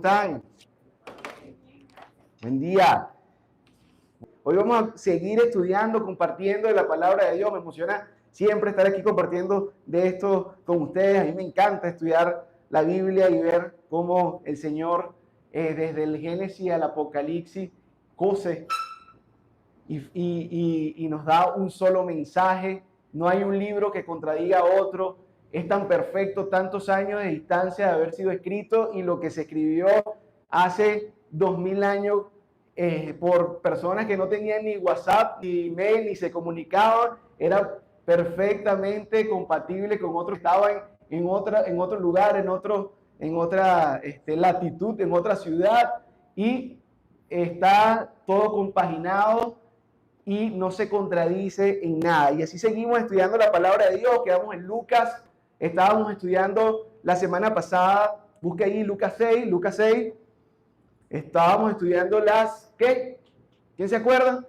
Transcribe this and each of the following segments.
están? Buen día. Hoy vamos a seguir estudiando, compartiendo de la palabra de Dios. Me emociona siempre estar aquí compartiendo de esto con ustedes. A mí me encanta estudiar la Biblia y ver cómo el Señor, desde el Génesis al Apocalipsis, cose y nos da un solo mensaje. No hay un libro que contradiga a otro. Es tan perfecto, tantos años de distancia de haber sido escrito, y lo que se escribió hace 2000 años por personas que no tenían ni WhatsApp, ni email, ni se comunicaban, era perfectamente compatible con otros que estaban en otro lugar, en otra latitud, en otra ciudad, y está todo compaginado y no se contradice en nada. Y así seguimos estudiando la palabra de Dios. Quedamos en Lucas. Estábamos estudiando la semana pasada, busque ahí Lucas 6. Estábamos estudiando ¿qué? ¿Quién se acuerda?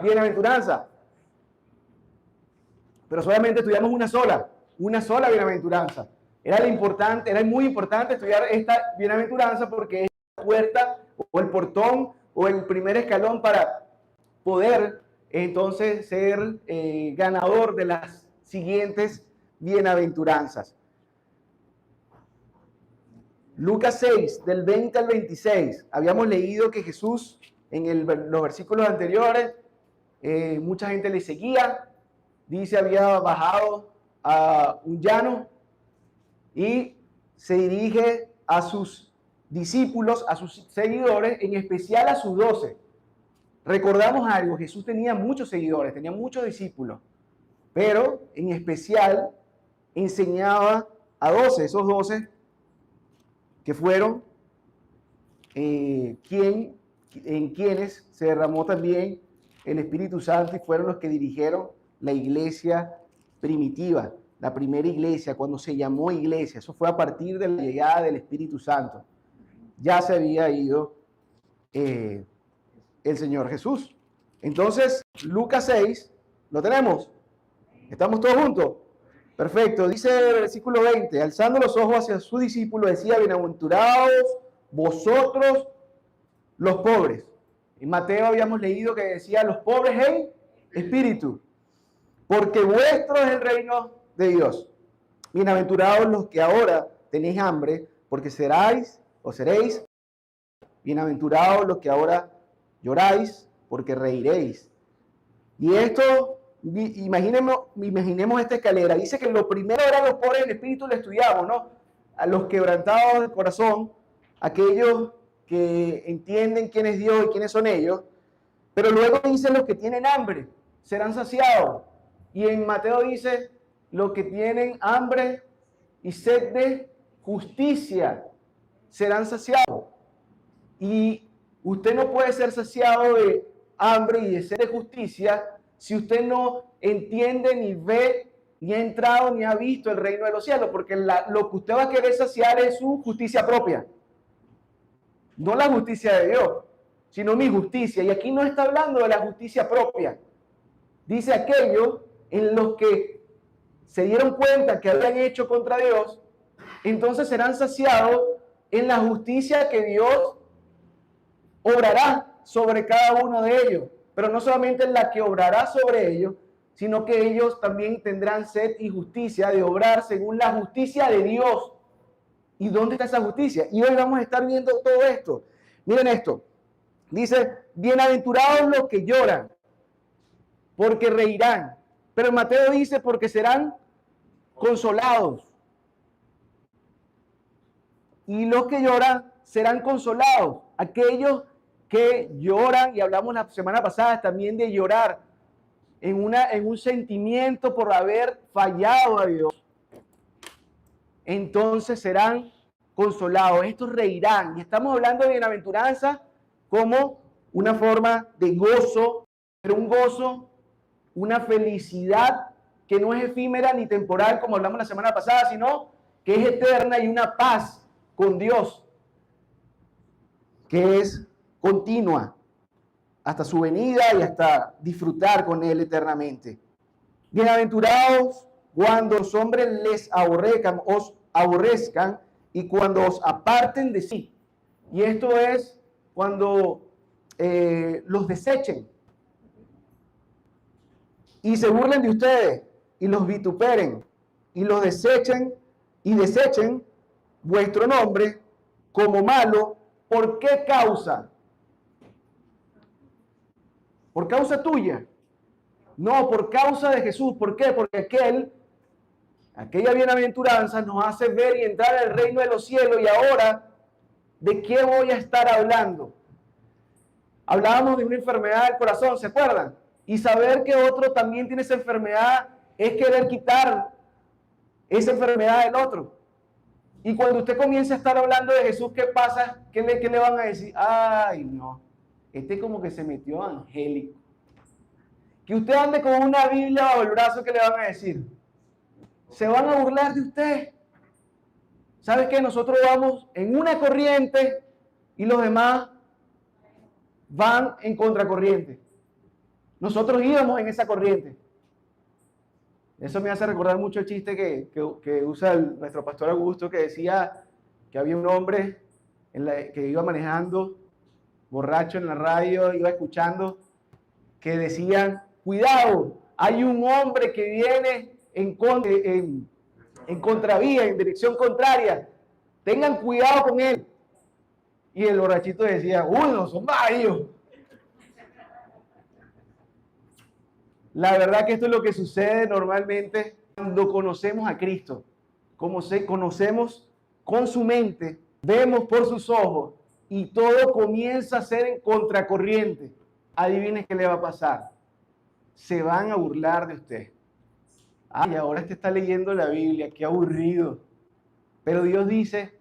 Bienaventuranza. Pero solamente estudiamos una sola bienaventuranza. Era muy importante estudiar esta bienaventuranza porque es la puerta o el portón o el primer escalón para poder entonces ser ganador de las siguientes bienaventuranzas. Lucas 6, del 20 al 26, habíamos leído que Jesús, en los versículos anteriores, mucha gente le seguía, dice había bajado a un llano y se dirige a sus discípulos, a sus seguidores, en especial a sus 12. Recordamos algo, Jesús tenía muchos seguidores, tenía muchos discípulos, pero en especial enseñaba a 12, esos 12 que fueron en quienes se derramó también el Espíritu Santo y fueron los que dirigieron la iglesia primitiva, la primera iglesia, cuando se llamó iglesia. Eso fue a partir de la llegada del Espíritu Santo. Ya se había ido el Señor Jesús. Entonces, Lucas 6, ¿lo tenemos? ¿Estamos todos juntos? Perfecto. Dice el versículo 20, alzando los ojos hacia su discípulo, decía: bienaventurados vosotros los pobres. En Mateo habíamos leído que decía: los pobres en espíritu, porque vuestro es el reino de Dios. Bienaventurados los que ahora tenéis hambre, porque seréis. Bienaventurados los que ahora lloráis, porque reiréis. Y esto, imaginemos esta escalera. Dice que lo primero eran los pobres en espíritu, lo estudiamos, ¿no? A los quebrantados de corazón, aquellos que entienden quién es Dios y quiénes son ellos. Pero luego dice: los que tienen hambre serán saciados. Y en Mateo dice: los que tienen hambre y sed de justicia serán saciados. Y usted no puede ser saciado de hambre y de sed de justicia si usted no entiende, ni ve, ni ha entrado, ni ha visto el reino de los cielos, porque lo que usted va a querer saciar es su justicia propia, no la justicia de Dios, sino mi justicia. Y aquí no está hablando de la justicia propia. Dice aquellos en los que se dieron cuenta que habían hecho contra Dios, entonces serán saciados en la justicia que Dios obrará sobre cada uno de ellos, pero no solamente en la que obrará sobre ellos, sino que ellos también tendrán sed y justicia de obrar según la justicia de Dios. ¿Y dónde está esa justicia? Y hoy vamos a estar viendo todo esto. Miren esto. Dice: bienaventurados los que lloran, porque reirán. Pero Mateo dice: porque serán consolados. Y los que lloran serán consolados. Aquellos que lloran, y hablamos la semana pasada también de llorar en un sentimiento por haber fallado a Dios, entonces serán consolados. Estos reirán. Y estamos hablando de bienaventuranza como una forma de gozo, pero un gozo, una felicidad que no es efímera ni temporal, como hablamos la semana pasada, sino que es eterna, y una paz con Dios que es continua hasta su venida y hasta disfrutar con Él eternamente. Bienaventurados cuando los hombres os aborrezcan y cuando os aparten de sí Y esto es cuando los desechen y se burlen de ustedes y los vituperen y los desechen y desechen vuestro nombre como malo. ¿Por qué causa? ¿Por causa tuya? No, por causa de Jesús. ¿Por qué? Porque aquella bienaventuranza nos hace ver y entrar al reino de los cielos. Y ahora, ¿de qué voy a estar hablando? Hablábamos de una enfermedad del corazón, ¿se acuerdan? Y saber que otro también tiene esa enfermedad es querer quitar esa enfermedad del otro. Y cuando usted comienza a estar hablando de Jesús, ¿qué pasa? ¿Qué le van a decir? Ay, no, este como que se metió angélico. Que usted ande con una Biblia bajo el brazo, ¿qué le van a decir? Se van a burlar de usted. ¿Sabe qué? Nosotros vamos en una corriente y los demás van en contracorriente. Nosotros íbamos en esa corriente. Eso me hace recordar mucho el chiste que usa nuestro pastor Augusto, que decía que había un hombre que iba manejando, borracho en la radio, iba escuchando, que decían, cuidado, hay un hombre que viene en contravía, en dirección contraria, tengan cuidado con él. Y el borrachito decía, uy, no, son varios. La verdad que esto es lo que sucede normalmente cuando conocemos a Cristo. Como conocemos con su mente, vemos por sus ojos y todo comienza a ser en contracorriente. Adivine qué le va a pasar. Se van a burlar de usted. Ay, ahora este está leyendo la Biblia, qué aburrido. Pero Dios dice,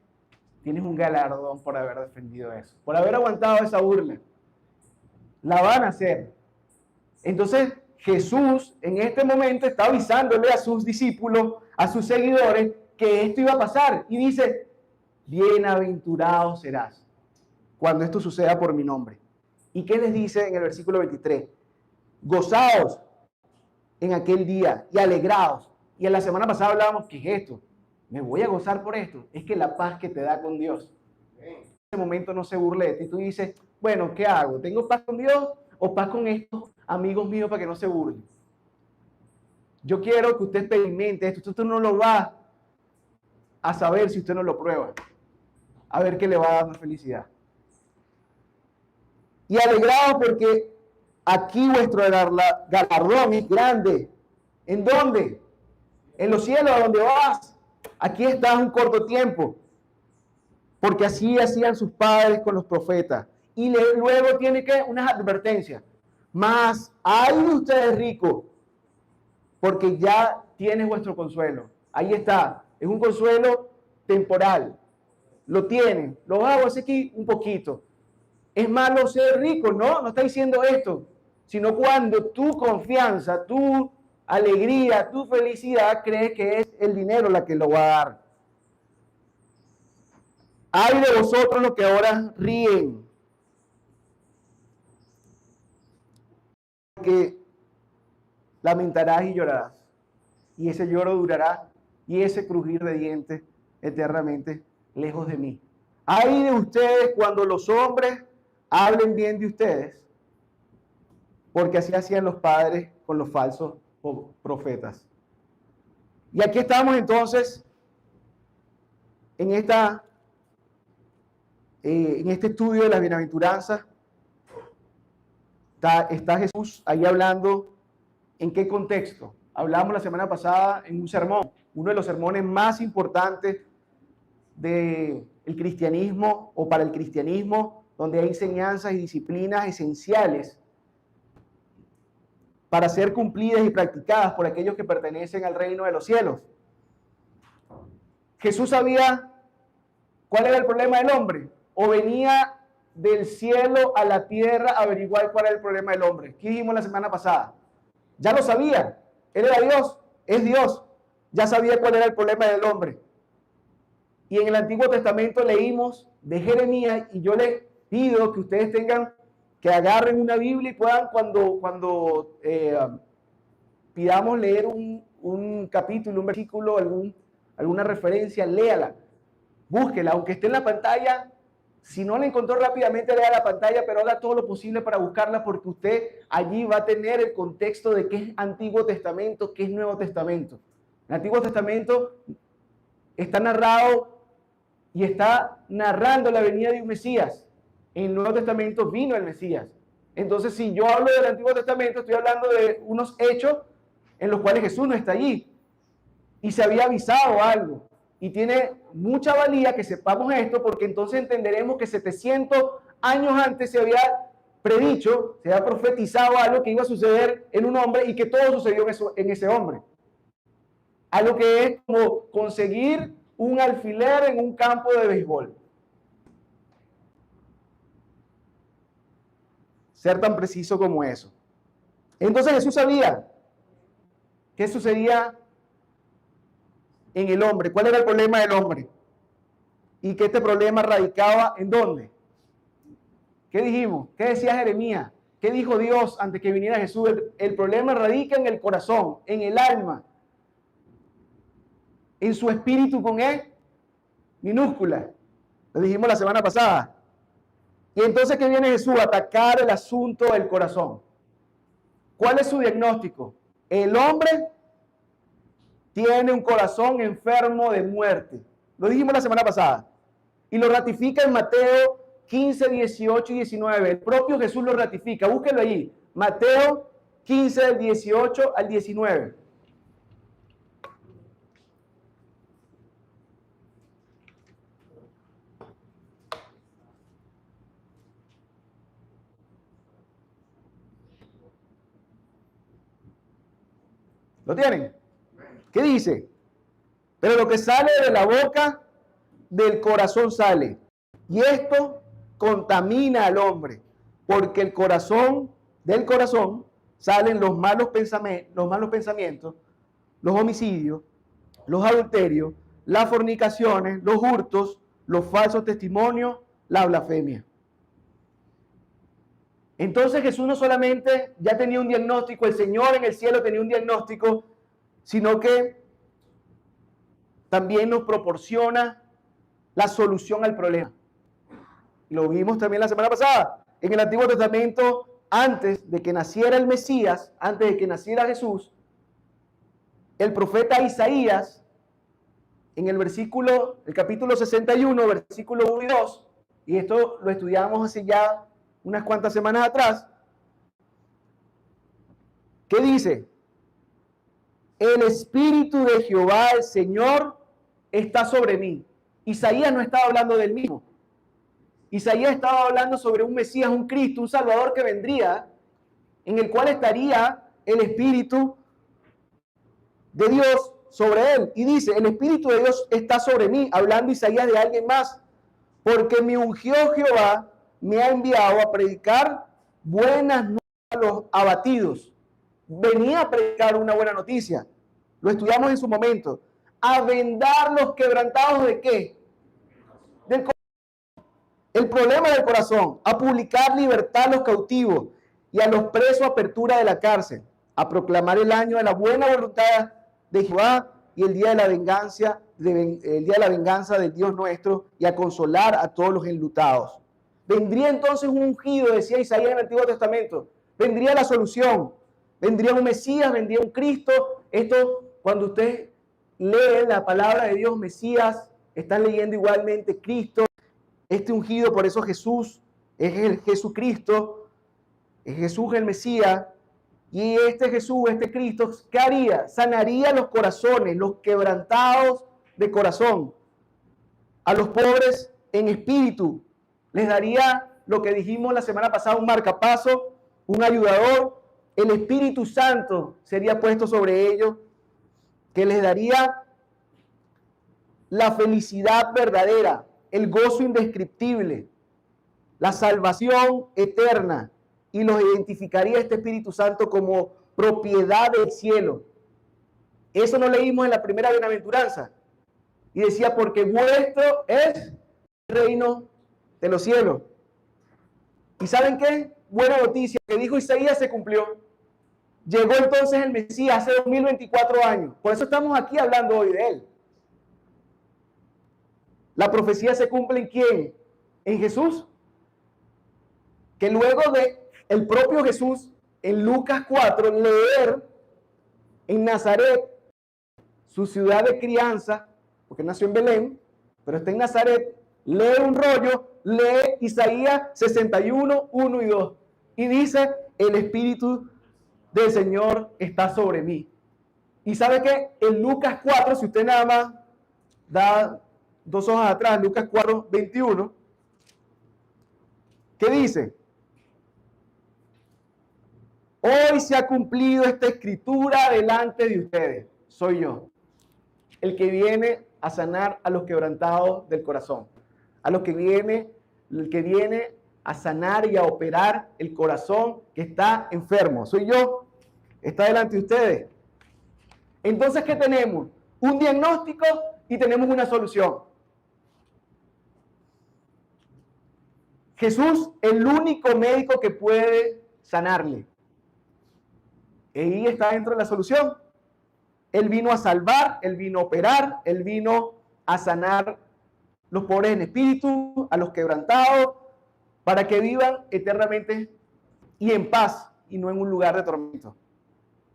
tienes un galardón por haber defendido eso, por haber aguantado esa burla. La van a hacer. Entonces, Jesús en este momento está avisándole a sus discípulos, a sus seguidores, que esto iba a pasar. Y dice, bienaventurado serás cuando esto suceda por mi nombre. ¿Y qué les dice en el versículo 23? Gozaos en aquel día y alegraos. Y en la semana pasada hablábamos, ¿qué es esto? Me voy a gozar por esto. Es que la paz que te da con Dios. En ese momento no se burle de ti. Tú dices, bueno, ¿qué hago? ¿Tengo paz con Dios o paz con estos amigos míos para que no se burlen? Yo quiero que usted experimente esto. Usted no lo va a saber si usted no lo prueba. A ver qué le va a dar más felicidad. Y alegrados porque aquí vuestro galardón es grande. ¿En dónde? En los cielos, a donde vas. Aquí estás un corto tiempo. Porque así hacían sus padres con los profetas. Y luego tiene que unas advertencias. Mas hay de ustedes ricos, porque ya tienes vuestro consuelo. Ahí está. Es un consuelo temporal. Lo tienen. Lo hago así aquí un poquito. Es malo ser rico, ¿no? No está diciendo esto. Sino cuando tu confianza, tu alegría, tu felicidad crees que es el dinero la que lo va a dar. Ay de vosotros los que ahora ríen, que lamentarás y llorarás, y ese lloro durará, y ese crujir de dientes eternamente lejos de mí. Ay de ustedes cuando los hombres hablen bien de ustedes, porque así hacían los padres con los falsos profetas. Y aquí estamos entonces en este estudio de las bienaventuranzas. Está Jesús ahí hablando. ¿En qué contexto? Hablamos la semana pasada en un sermón, uno de los sermones más importantes del cristianismo o para el cristianismo, donde hay enseñanzas y disciplinas esenciales para ser cumplidas y practicadas por aquellos que pertenecen al reino de los cielos. Jesús sabía cuál era el problema del hombre, o venía del cielo a la tierra a averiguar cuál era el problema del hombre. ¿Qué dijimos la semana pasada? Ya lo sabía. Él era Dios, es Dios. Ya sabía cuál era el problema del hombre. Y en el Antiguo Testamento leímos de Jeremías, y yo les pido que ustedes que agarren una Biblia y puedan, cuando pidamos leer un capítulo, un versículo, alguna referencia, léala, búsquela, aunque esté en la pantalla, Si no la encontró rápidamente, lea la pantalla, pero haga todo lo posible para buscarla porque usted allí va a tener el contexto de qué es Antiguo Testamento, qué es Nuevo Testamento. El Antiguo Testamento está narrado y está narrando la venida de un Mesías. En el Nuevo Testamento vino el Mesías. Entonces, si yo hablo del Antiguo Testamento, estoy hablando de unos hechos en los cuales Jesús no está allí y se había avisado algo. Y tiene mucha valía que sepamos esto, porque entonces entenderemos que 700 años antes se había predicho, se había profetizado algo que iba a suceder en un hombre y que todo sucedió en ese hombre. Algo que es como conseguir un alfiler en un campo de béisbol. Ser tan preciso como eso. Entonces Jesús sabía qué sucedía en el hombre, cuál era el problema del hombre y que este problema radicaba en dónde. ¿Qué dijimos? ¿Qué decía Jeremías? ¿Qué dijo Dios antes que viniera Jesús? El problema radica en el corazón, en el alma, en su espíritu con E minúscula. Lo dijimos la semana pasada. Y entonces, ¿qué viene Jesús? A atacar el asunto del corazón. ¿Cuál es su diagnóstico? El hombre tiene un corazón enfermo de muerte. Lo dijimos la semana pasada. Y lo ratifica en Mateo 15, 18 y 19. El propio Jesús lo ratifica. Búsquenlo allí. Mateo 15, del 18 al 19. ¿Lo tienen? ¿Qué dice? Pero lo que sale de la boca, del corazón sale. Y esto contamina al hombre, porque el corazón, del corazón, salen los malos pensamientos, los homicidios, los adulterios, las fornicaciones, los hurtos, los falsos testimonios, la blasfemia. Entonces Jesús no solamente ya tenía un diagnóstico, el Señor en el cielo tenía un diagnóstico, sino que también nos proporciona la solución al problema. Lo vimos también la semana pasada. En el Antiguo Testamento, antes de que naciera el Mesías, antes de que naciera Jesús, el profeta Isaías, en el capítulo 61, versículo 1 y 2, y esto lo estudiamos hace ya unas cuantas semanas atrás, ¿qué dice? El Espíritu de Jehová, el Señor, está sobre mí. Isaías no estaba hablando del mismo. Isaías estaba hablando sobre un Mesías, un Cristo, un Salvador que vendría, en el cual estaría el Espíritu de Dios sobre él. Y dice, el Espíritu de Dios está sobre mí, hablando Isaías de alguien más, porque me ungió Jehová, me ha enviado a predicar buenas nuevas a los abatidos. Venía a predicar una buena noticia. Lo estudiamos en su momento. A vendar los quebrantados ¿de qué? Del corazón. El problema del corazón. A publicar libertad a los cautivos y a los presos apertura de la cárcel. A proclamar el año de la buena voluntad de Jehová y el día de la venganza, del Dios nuestro, y a consolar a todos los enlutados. Vendría entonces un ungido, decía Isaías en el Antiguo Testamento. Vendría la solución. Vendría un Mesías, vendría un Cristo. Esto, cuando usted lee la palabra de Dios, Mesías, está leyendo igualmente Cristo. Este ungido, por eso Jesús es el Jesucristo, es Jesús el Mesías. Y este Jesús, este Cristo, ¿qué haría? Sanaría los corazones, los quebrantados de corazón. A los pobres en espíritu. Les daría lo que dijimos la semana pasada, un marcapaso, un ayudador. El Espíritu Santo sería puesto sobre ellos, que les daría la felicidad verdadera, el gozo indescriptible, la salvación eterna, y los identificaría este Espíritu Santo como propiedad del cielo. Eso lo leímos en la primera bienaventuranza. Y decía, porque vuestro es el reino de los cielos. ¿Y saben qué? Buena noticia, que dijo Isaías se cumplió. Llegó entonces el Mesías hace 2024 años. Por eso estamos aquí hablando hoy de él. La profecía se cumple ¿en quién? en Jesús, que luego de el propio Jesús, en Lucas 4, leer en Nazaret, su ciudad de crianza, porque nació en Belén, pero está en Nazaret, lee un rollo, lee Isaías 61, 1 y 2, y dice, el Espíritu del Señor está sobre mí. Y sabe que en Lucas 4, si usted nada más da 2 hojas atrás, Lucas 4, 21, ¿qué dice? Hoy se ha cumplido esta escritura delante de ustedes. Soy yo, el que viene a sanar a los quebrantados del corazón, a los que el que viene a sanar y a operar el corazón que está enfermo. Soy yo, está delante de ustedes. Entonces, ¿qué tenemos? Un diagnóstico y tenemos una solución. Jesús, el único médico que puede sanarle. Y ahí está dentro de la solución. Él vino a salvar, Él vino a operar, Él vino a sanar los pobres en espíritu, a los quebrantados, para que vivan eternamente y en paz y no en un lugar de tormento.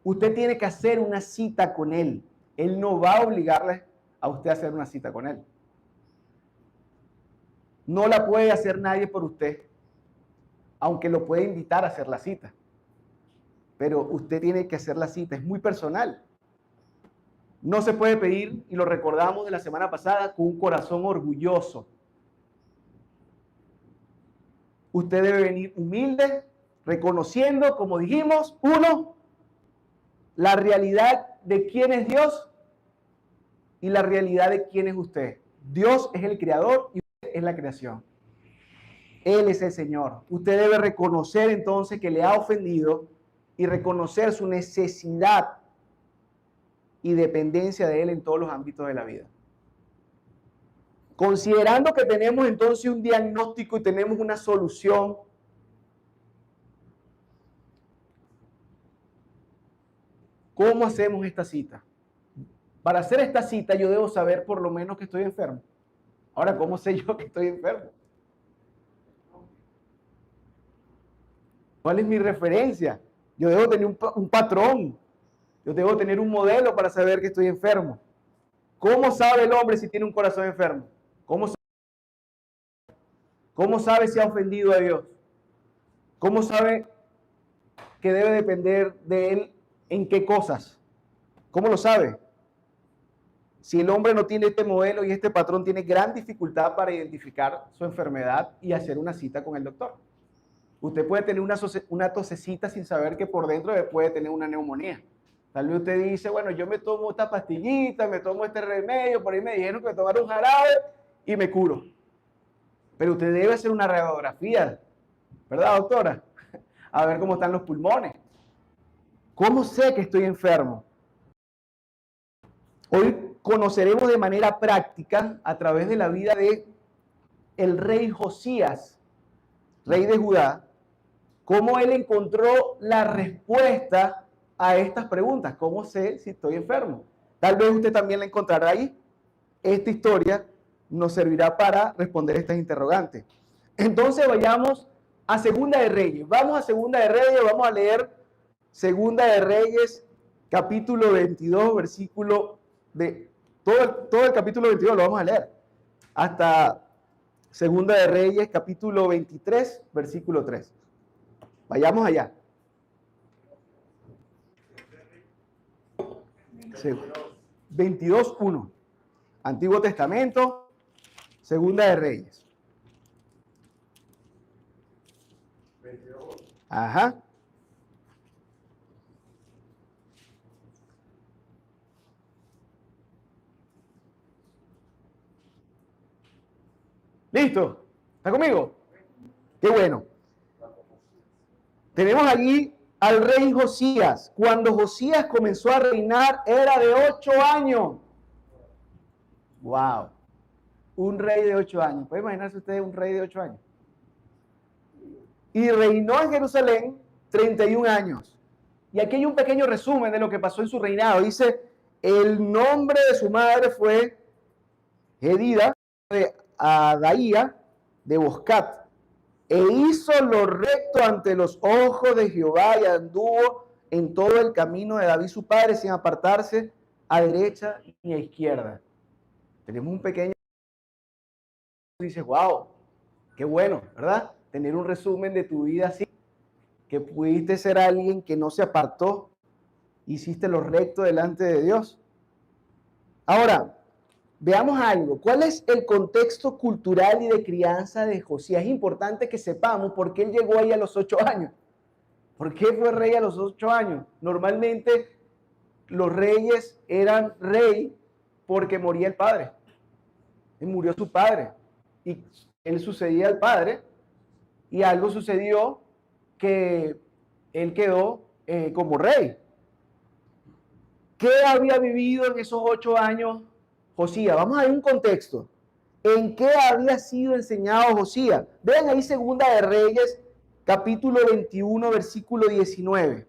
Usted tiene que hacer una cita con Él. Él no va a obligarle a usted a hacer una cita con Él. No la puede hacer nadie por usted, aunque lo puede invitar a hacer la cita. Pero usted tiene que hacer la cita, es muy personal. No se puede pedir, y lo recordamos de la semana pasada, con un corazón orgulloso. Usted debe venir humilde, reconociendo, como dijimos, uno, la realidad de quién es Dios y la realidad de quién es usted. Dios es el creador y usted es la creación. Él es el Señor. Usted debe reconocer entonces que le ha ofendido y reconocer su necesidad y dependencia de Él en todos los ámbitos de la vida. Considerando que tenemos entonces un diagnóstico y tenemos una solución, ¿cómo hacemos esta cita? Para hacer esta cita yo debo saber por lo menos que estoy enfermo. Ahora, ¿cómo sé yo que estoy enfermo? ¿Cuál es mi referencia? Yo debo tener un patrón. Yo debo tener un modelo para saber que estoy enfermo. ¿Cómo sabe el hombre si tiene un corazón enfermo? ¿Cómo sabe si ha ofendido a Dios? ¿Cómo sabe que debe depender de Él en qué cosas? ¿Cómo lo sabe? Si el hombre no tiene este modelo y este patrón, tiene gran dificultad para identificar su enfermedad y hacer una cita con el doctor. Usted puede tener una tosecita sin saber que por dentro puede tener una neumonía. Tal vez usted dice, bueno, yo me tomo esta pastillita, me tomo este remedio, por ahí me dijeron que me tomara un jarabe y me curo. Pero usted debe hacer una radiografía, ¿verdad, doctora? A ver cómo están los pulmones. ¿Cómo sé que estoy enfermo? Hoy conoceremos de manera práctica, a través de la vida de el rey Josías, rey de Judá, cómo él encontró la respuesta a estas preguntas. ¿Cómo sé si estoy enfermo? Tal vez usted también la encontrará ahí. Esta historia nos servirá para responder estas interrogantes. Entonces vayamos a Segunda de Reyes. Vamos a Segunda de Reyes, vamos a leer Segunda de Reyes, capítulo 22, versículo de... Todo el capítulo 22 lo vamos a leer. Hasta Segunda de Reyes, capítulo 23, versículo 3. Vayamos allá. 22:1. Antiguo Testamento, Segunda de Reyes. 22. Ajá. ¿Listo? ¿Está conmigo? Qué bueno. Tenemos allí al rey Josías. Cuando Josías comenzó a reinar, era de 8 años. ¡Wow! Un rey de 8 años. ¿Puede imaginarse usted un rey de 8 años? Y reinó en Jerusalén 31 años. Y aquí hay un pequeño resumen de lo que pasó en su reinado. Dice, el nombre de su madre fue Jedida de Adaía, de Boscat, e hizo lo recto ante los ojos de Jehová y anduvo en todo el camino de David su padre sin apartarse a derecha ni a izquierda. Tenemos un pequeño... Dices, wow, qué bueno, ¿verdad? Tener un resumen de tu vida así, que pudiste ser alguien que no se apartó, hiciste lo recto delante de Dios. Ahora, veamos algo. ¿Cuál es el contexto cultural y de crianza de Josías? Es importante que sepamos por qué él llegó ahí a los 8 años. ¿Por qué fue rey a los 8 años? Normalmente los reyes eran rey porque moría el padre. Y murió su padre. Y él sucedía al padre. Y algo sucedió que él quedó como rey. ¿Qué había vivido en esos 8 años Josías? Vamos a ver un contexto. ¿En qué había sido enseñado Josías? Vean ahí Segunda de Reyes, capítulo 21, versículo 19.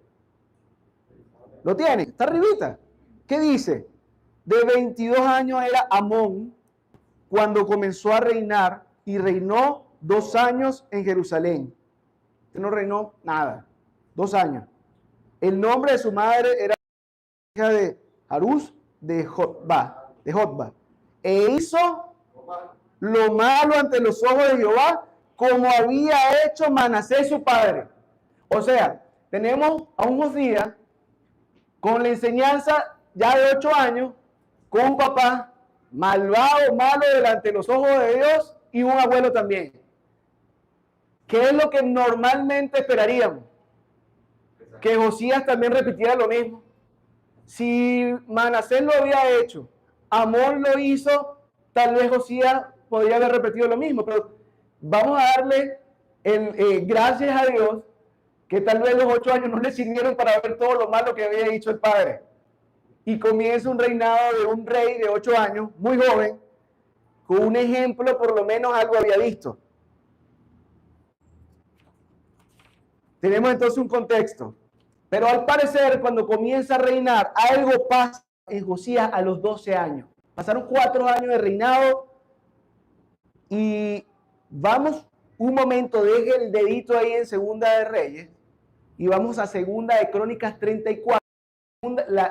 ¿Lo tienen? Está arribita. ¿Qué dice? De 22 años era Amón cuando comenzó a reinar y reinó 2 años en Jerusalén. Este no reinó nada. 2 años. El nombre de su madre era hija de Harús de Jotba. E hizo lo malo ante los ojos de Jehová, como había hecho Manasés su padre. O sea, tenemos a un Josías con la enseñanza ya de 8 años, con un papá malvado, malo delante de los ojos de Dios, y un abuelo también. ¿Qué es lo que normalmente esperaríamos? Que Josías también repitiera lo mismo. Si Manasés lo había hecho, Amón lo hizo, tal vez Josías podría haber repetido lo mismo, pero vamos a darle gracias a Dios que tal vez los 8 años no le sirvieron para ver todo lo malo que había hecho el padre. Y comienza un reinado de un rey de 8 años, muy joven, con un ejemplo, por lo menos algo había visto. Tenemos entonces un contexto. Pero al parecer, cuando comienza a reinar, algo pasa en Josías a los 12 años. Pasaron 4 años de reinado y vamos un momento, deje el dedito ahí en Segunda de Reyes y vamos a Segunda de Crónicas 34.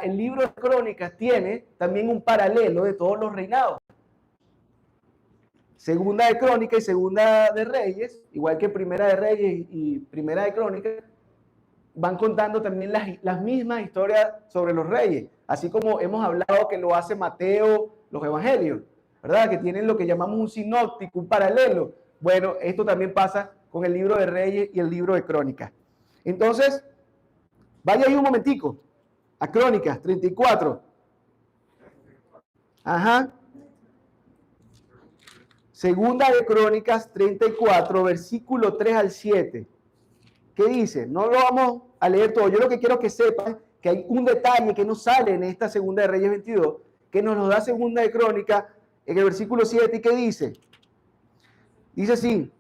El libro de Crónicas tiene también un paralelo de todos los reinados. Segunda de Crónicas y Segunda de Reyes, igual que Primera de Reyes y Primera de Crónicas, van contando también las mismas historias sobre los reyes, así como hemos hablado que lo hace Mateo, los evangelios, ¿verdad? Que tienen lo que llamamos un sinóptico, un paralelo. Bueno, esto también pasa con el libro de Reyes y el libro de Crónicas. Entonces, vaya ahí un momentico, a Crónicas 34. Ajá. Segunda de Crónicas 34, versículo 3 al 7. ¿Qué dice? No lo vamos a leer todo. Yo lo que quiero que sepan que hay un detalle que no sale en esta Segunda de Reyes 22, que nos lo da Segunda de Crónicas en el versículo 7. ¿Y qué dice? Dice así.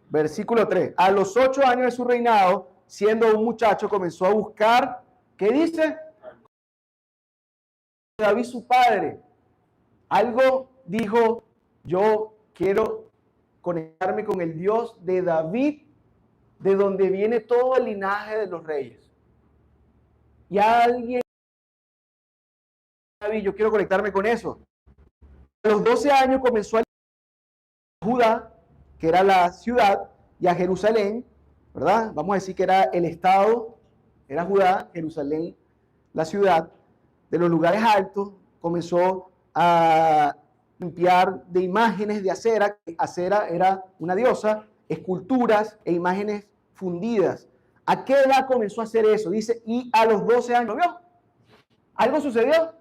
Versículo 3. A los 8 años de su reinado, siendo un muchacho, comenzó a buscar, ¿qué dice? David su padre. Algo dijo, yo quiero conectarme con el Dios de David, de donde viene todo el linaje de los reyes. Y alguien, David, yo quiero conectarme con eso. A los 12 años comenzó a Judá, que era la ciudad, y a Jerusalén, ¿verdad? Vamos a decir que era el estado, era Judá, Jerusalén, la ciudad, de los lugares altos, comenzó a limpiar de imágenes de Acera. Acera era una diosa, esculturas e imágenes fundidas. ¿A qué edad comenzó a hacer eso? Dice, y a los 12 años, ¿vio? Algo sucedió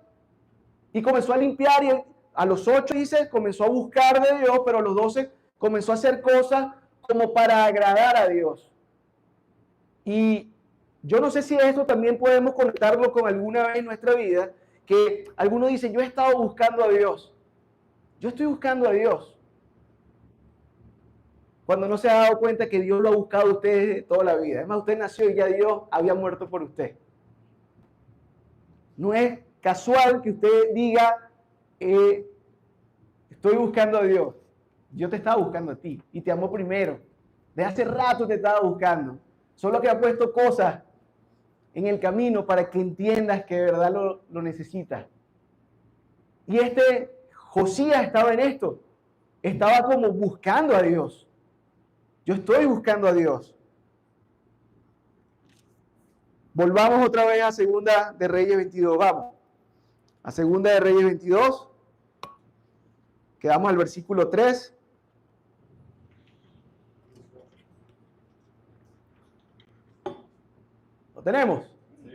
y comenzó a limpiar y a los 8, dice, comenzó a buscar de Dios, pero a los 12 comenzó a hacer cosas como para agradar a Dios. Y yo no sé si esto también podemos conectarlo con alguna vez en nuestra vida, que algunos dicen, yo he estado buscando a Dios. Yo estoy buscando a Dios. Cuando no se ha dado cuenta que Dios lo ha buscado a usted toda la vida. Además, usted nació y ya Dios había muerto por usted. No es casual que usted diga, Estoy buscando a Dios. Dios te estaba buscando a ti y te amó primero. De hace rato te estaba buscando. Solo que ha puesto cosas en el camino para que entiendas que de verdad lo necesitas. Y Josías estaba en esto. Estaba como buscando a Dios. Yo estoy buscando a Dios. Volvamos otra vez a Segunda de Reyes 22. Vamos. A Segunda de Reyes 22. Quedamos al versículo 3. ¿Lo tenemos? Sí.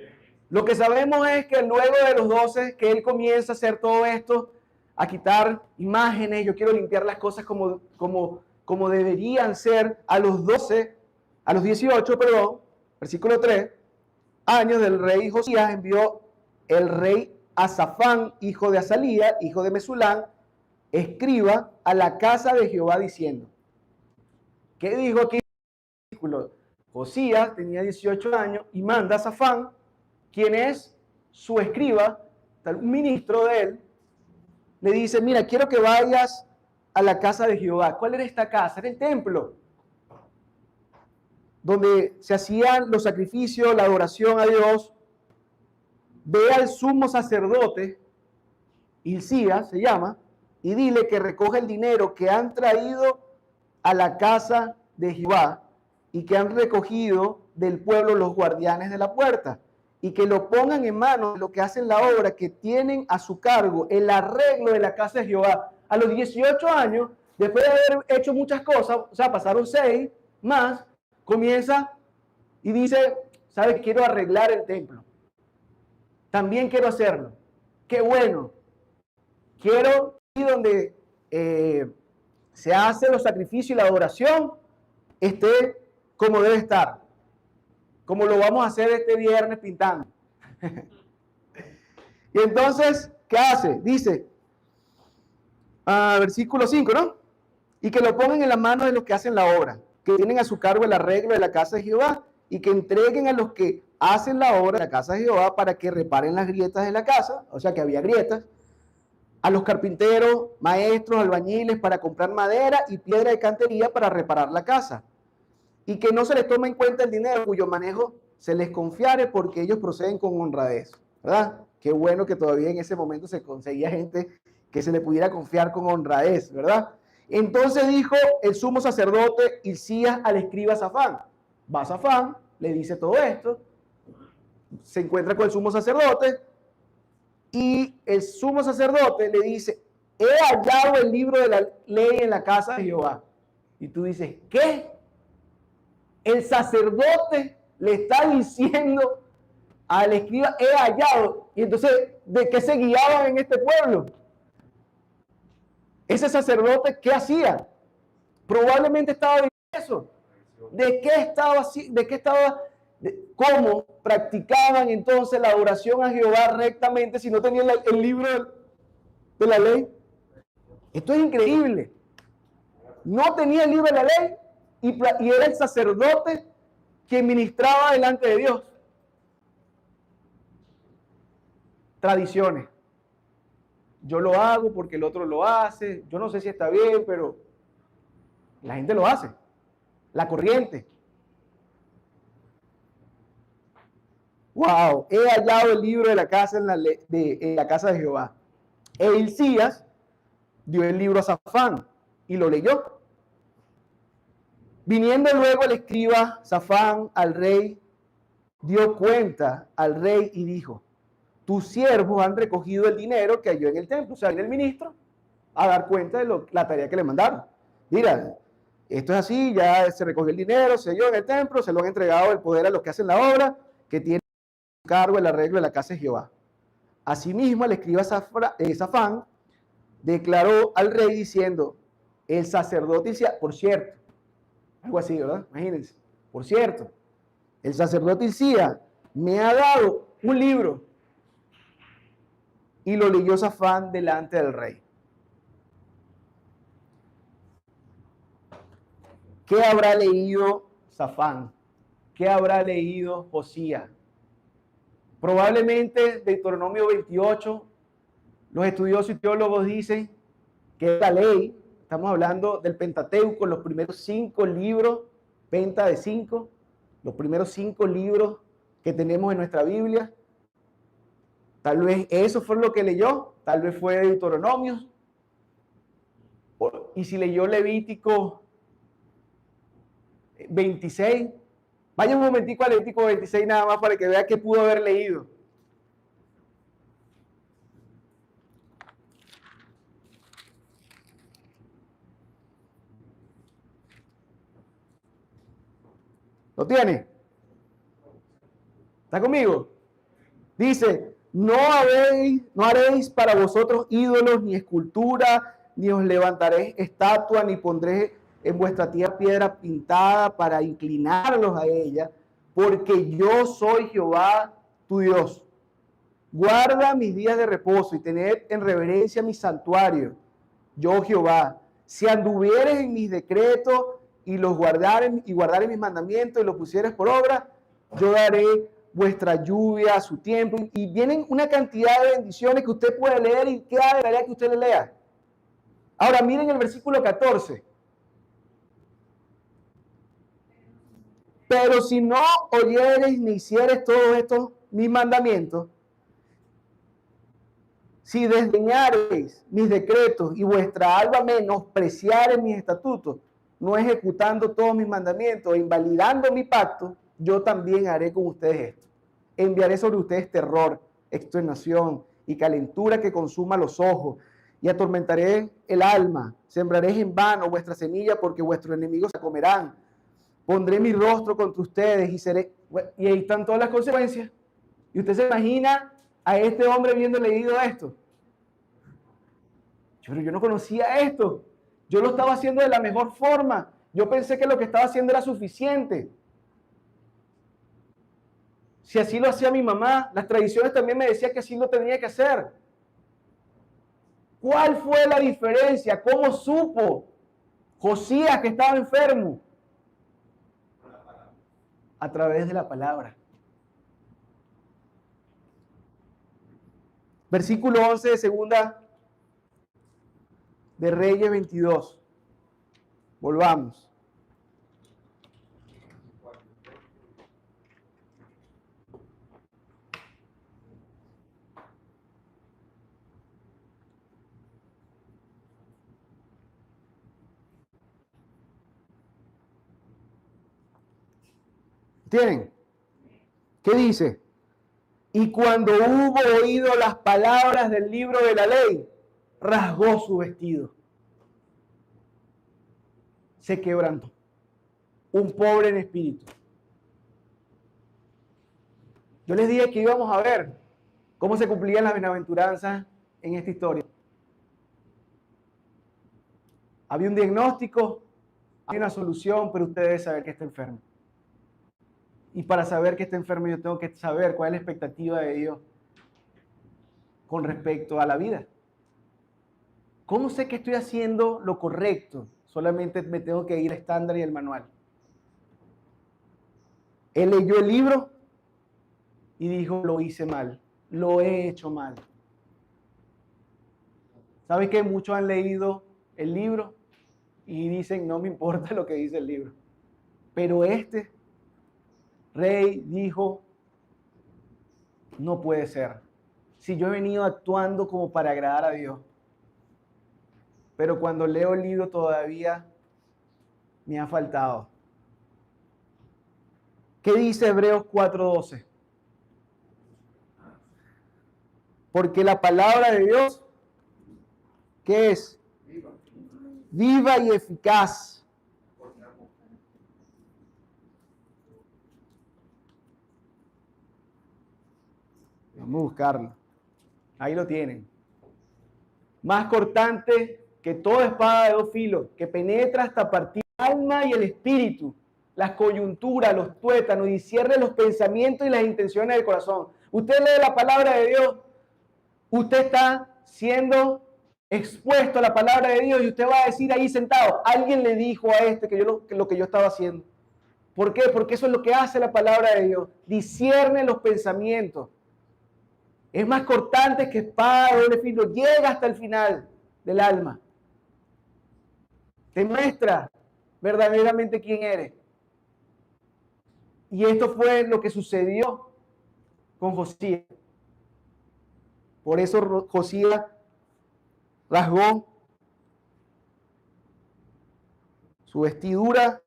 Lo que sabemos es que luego de los 12, que él comienza a hacer todo esto, a quitar imágenes, yo quiero limpiar las cosas como deberían ser a los 12, a los 18, perdón, versículo 3, años del rey Josías, envió el rey a Safán, hijo de Azalía, hijo de Mesulán, escriba a la casa de Jehová diciendo. ¿Qué dijo aquí? Josías tenía 18 años y manda a Safán, quien es su escriba, un ministro de él, le dice, mira, quiero que vayas a la casa de Jehová. ¿Cuál era esta casa? Era el templo, donde se hacían los sacrificios, la adoración a Dios. Ve al sumo sacerdote, Hilcías se llama, y dile que recoge el dinero que han traído a la casa de Jehová y que han recogido del pueblo los guardianes de la puerta, y que lo pongan en manos de los que hacen la obra, que tienen a su cargo el arreglo de la casa de Jehová. A los 18 años, después de haber hecho muchas cosas, o sea, pasaron 6 más, comienza y dice, ¿sabes? Quiero arreglar el templo. También quiero hacerlo. Qué bueno. Quiero ir donde se hacen los sacrificios y la adoración, esté como debe estar. Como lo vamos a hacer este viernes pintando. Y entonces, ¿qué hace? Dice, versículo 5, ¿no? Y que lo pongan en las manos de los que hacen la obra, que tienen a su cargo el arreglo de la casa de Jehová, y que entreguen a los que hacen la obra de la casa de Jehová para que reparen las grietas de la casa, o sea que había grietas, a los carpinteros, maestros, albañiles para comprar madera y piedra de cantería para reparar la casa. Y que no se les tome en cuenta el dinero cuyo manejo se les confiare, porque ellos proceden con honradez, ¿verdad? Qué bueno que todavía en ese momento se conseguía gente que se le pudiera confiar con honradez, ¿verdad? Entonces dijo el sumo sacerdote Hilcías al escriba Safán. Va Safán, le dice todo esto, se encuentra con el sumo sacerdote y el sumo sacerdote le dice, he hallado el libro de la ley en la casa de Jehová. Y tú dices, ¿qué? El sacerdote le está diciendo al escriba, he hallado. Y entonces, ¿de qué se guiaban en este pueblo? Ese sacerdote, ¿qué hacía? Probablemente estaba viendo eso. ¿De qué estaba? ¿Cómo practicaban entonces la adoración a Jehová rectamente si no tenían el libro de la ley? Esto es increíble. No tenía el libro de la ley y era el sacerdote quien ministraba delante de Dios. Tradiciones. Yo lo hago porque el otro lo hace. Yo no sé si está bien, pero la gente lo hace. La corriente. Wow, he hallado el libro de la casa en la casa de Jehová. E Hilcías dio el libro a Safán y lo leyó. Viniendo luego el escriba Safán al rey, dio cuenta al rey y dijo, tus siervos han recogido el dinero que halló en el templo. O sea, viene el ministro a dar cuenta de la tarea que le mandaron. Mira, esto es así, ya se recogió el dinero, se halló en el templo, se lo han entregado el poder a los que hacen la obra, que tienen a cargo el arreglo de la casa de Jehová. Asimismo, el escriba Safán declaró al rey diciendo, el sacerdote Hilcías, por cierto, algo así, ¿verdad? Imagínense, por cierto, el sacerdote Hilcías me ha dado un libro. Y lo leyó Safán delante del rey. ¿Qué habrá leído Safán? ¿Qué habrá leído Josías? Probablemente Deuteronomio 28, los estudiosos y teólogos dicen que es la ley. Estamos hablando del Pentateuco, los primeros 5 libros, Penta de 5, los primeros 5 libros que tenemos en nuestra Biblia. Tal vez eso fue lo que leyó, tal vez fue Deuteronomio. Y si leyó Levítico 26, vaya un momentico a Levítico 26 nada más para que vea qué pudo haber leído. ¿Lo tiene? ¿Está conmigo? Dice, no haréis para vosotros ídolos ni escultura, ni os levantaréis estatua, ni pondré en vuestra tierra piedra pintada para inclinarlos a ella, porque yo soy Jehová tu Dios. Guarda mis días de reposo y tened en reverencia mi santuario, yo Jehová. Si anduvieres en mis decretos y los guardares mis mandamientos y los pusieres por obra, yo daré vuestra lluvia a su tiempo. Y vienen una cantidad de bendiciones que usted puede leer y queda de tarea que usted le lea. Ahora miren el versículo 14. Pero si no oyereis ni hiciereis todos estos mis mandamientos, si desdeñareis mis decretos y vuestra alma menospreciareis mis estatutos, no ejecutando todos mis mandamientos e invalidando mi pacto, yo también haré con ustedes esto. Enviaré sobre ustedes terror, extenuación y calentura que consuma los ojos, y atormentaré el alma. Sembraréis en vano vuestra semilla, porque vuestros enemigos se comerán. Pondré mi rostro contra ustedes y seré... Y ahí están todas las consecuencias. Y usted se imagina a este hombre habiendo leído esto. Pero yo no conocía esto. Yo lo estaba haciendo de la mejor forma. Yo pensé que lo que estaba haciendo era suficiente. Si así lo hacía mi mamá, las tradiciones también me decían que así lo tenía que hacer. ¿Cuál fue la diferencia? ¿Cómo supo Josías que estaba enfermo? A través de la palabra. Versículo 11 de segunda de Reyes 22. Volvamos. ¿Tienen? ¿Qué dice? Y cuando hubo oído las palabras del libro de la ley, rasgó su vestido. Se quebrantó. Un pobre en espíritu. Yo les dije que íbamos a ver cómo se cumplían las bienaventuranzas en esta historia. Había un diagnóstico, hay una solución, pero usted debe saber que está enfermo. Y para saber que está enfermo, yo tengo que saber cuál es la expectativa de Dios con respecto a la vida. ¿Cómo sé que estoy haciendo lo correcto? Solamente me tengo que ir al estándar y al manual. Él leyó el libro y dijo, lo hice mal, lo he hecho mal. ¿Sabe qué? Muchos han leído el libro y dicen, no me importa lo que dice el libro. Pero este rey dijo, no puede ser. Si yo he venido actuando como para agradar a Dios, pero cuando leo el libro todavía me ha faltado. ¿Qué dice Hebreos 4:12? Porque la palabra de Dios, ¿qué es? Viva y eficaz. Vamos a buscarlo. Ahí lo tienen. Más cortante que toda espada de 2 filos, que penetra hasta partir el alma y el espíritu, las coyunturas, los tuétanos, y discierne los pensamientos y las intenciones del corazón. Usted lee la palabra de Dios, usted está siendo expuesto a la palabra de Dios y usted va a decir ahí sentado, alguien le dijo a este que lo que yo estaba haciendo. ¿Por qué? Porque eso es lo que hace la palabra de Dios. Discierne los pensamientos. Es más cortante que espada de doble filo. Llega hasta el final del alma. Te muestra verdaderamente quién eres. Y esto fue lo que sucedió con Josías. Por eso Josías rasgó su vestidura.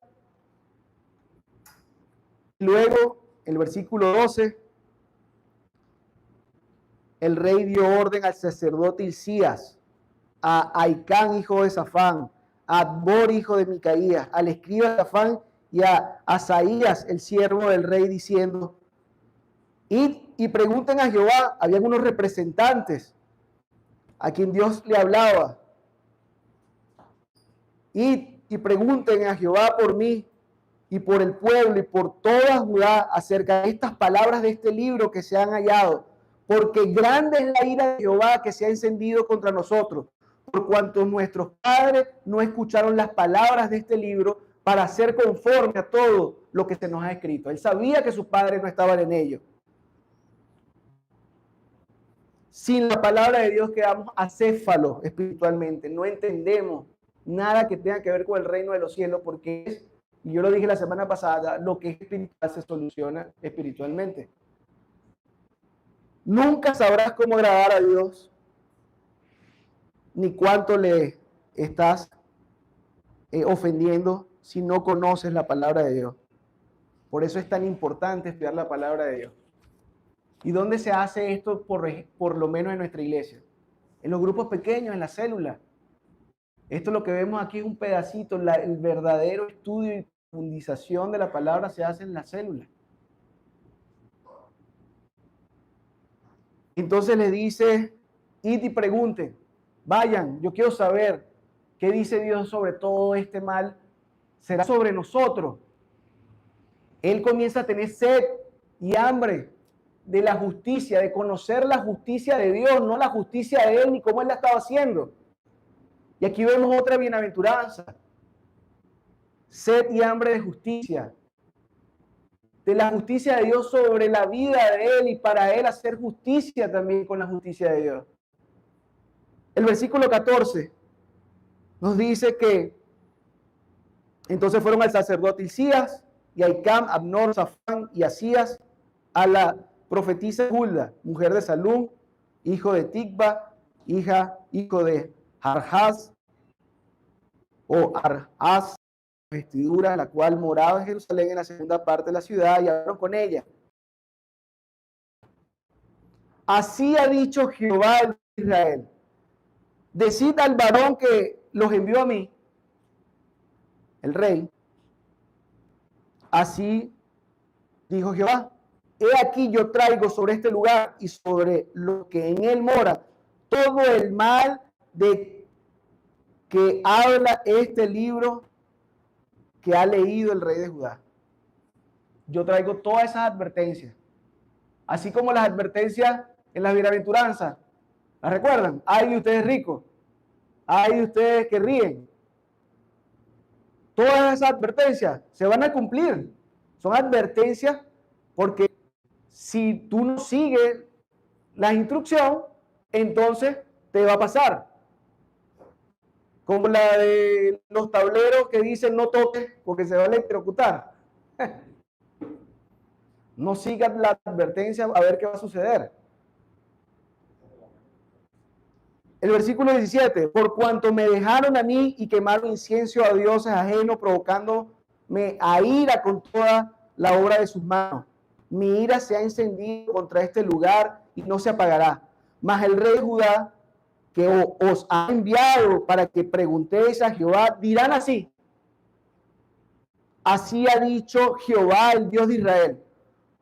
Luego, el versículo 12, el rey dio orden al sacerdote Hilcías, a Ahicam, hijo de Safán, a Adbor, hijo de Micaías, al escriba Safán y a Asaías, el siervo del rey, diciendo: id y pregunten a Jehová. Habían unos representantes a quien Dios le hablaba. Id y pregunten a Jehová por mí y por el pueblo y por toda Judá acerca de estas palabras de este libro que se han hallado, porque grande es la ira de Jehová que se ha encendido contra nosotros, por cuanto nuestros padres no escucharon las palabras de este libro para hacer conforme a todo lo que se nos ha escrito. Él sabía que sus padres no estaban en ello. Sin la palabra de Dios quedamos acéfalos espiritualmente, no entendemos nada que tenga que ver con el reino de los cielos, porque es, y yo lo dije la semana pasada, lo que es espiritual se soluciona espiritualmente. Nunca sabrás cómo agradar a Dios, ni cuánto le estás ofendiendo si no conoces la palabra de Dios. Por eso es tan importante estudiar la palabra de Dios. ¿Y dónde se hace esto por lo menos en nuestra iglesia? En los grupos pequeños, en la célula. Esto lo que vemos aquí es un pedacito, el verdadero estudio y profundización de la palabra se hace en la célula. Entonces le dice, id y pregunten, vayan, yo quiero saber qué dice Dios sobre todo este mal, será sobre nosotros. Él comienza a tener sed y hambre de la justicia, de conocer la justicia de Dios, no la justicia de él ni cómo él la estaba haciendo. Y aquí vemos otra bienaventuranza. Sed y hambre de justicia. De la justicia de Dios sobre la vida de él y para él hacer justicia también con la justicia de Dios. El versículo 14 nos dice que entonces fueron al sacerdote Hilcías y a Ahicam, Abnor, Safán y Asías, a la profetisa Hulda, mujer de Salum, hijo de Tikva, hijo de Harhas o Arhas, vestidura, la cual moraba en Jerusalén en la segunda parte de la ciudad, y hablaron con ella. Así ha dicho Jehová de Israel: decid al varón que los envió a mí, el rey, así dijo Jehová: he aquí yo traigo sobre este lugar y sobre lo que en él mora todo el mal de que habla este libro que ha leído el rey de Judá. Yo traigo todas esas advertencias, así como las advertencias en las bienaventuranzas. ¿Las recuerdan? Ay de ustedes ricos, ay de ustedes que ríen. Todas esas advertencias se van a cumplir. Son advertencias porque si tú no sigues la instrucción, entonces te va a pasar. Como la de los tableros que dicen no toques porque se va a electrocutar. No sigas la advertencia a ver qué va a suceder. El versículo 17, por cuanto me dejaron a mí y quemaron incienso a dioses ajenos, provocándome a ira con toda la obra de sus manos. Mi ira se ha encendido contra este lugar y no se apagará. Mas el rey de Judá, que os ha enviado para que preguntéis a Jehová, dirán así: así ha dicho Jehová, el Dios de Israel,